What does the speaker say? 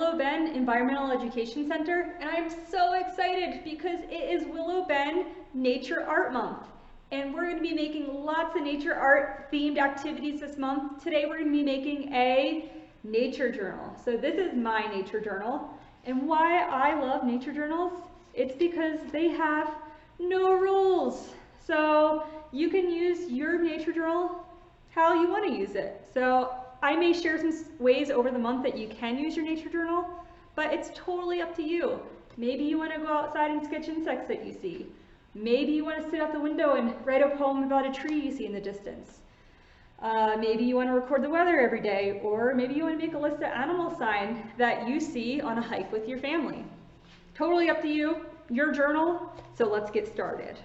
Willow Bend Environmental Education Center, and I'm so excited because it is Willow Bend Nature Art Month. And we're going to be making lots of nature art themed activities this month. Today we're going to be making a nature journal. So this is my nature journal. And why I love nature journals, it's because they have no rules. So you can use your nature journal how you want to use it. So I may share some ways over the month that you can use your nature journal, but it's totally up to you. Maybe you want to go outside and sketch insects that you see. Maybe you want to sit out the window and write a poem about a tree you see in the distance. Maybe you want to record the weather every day, or maybe you want to make a list of animal signs that you see on a hike with your family. Totally up to you, your journal, so let's get started.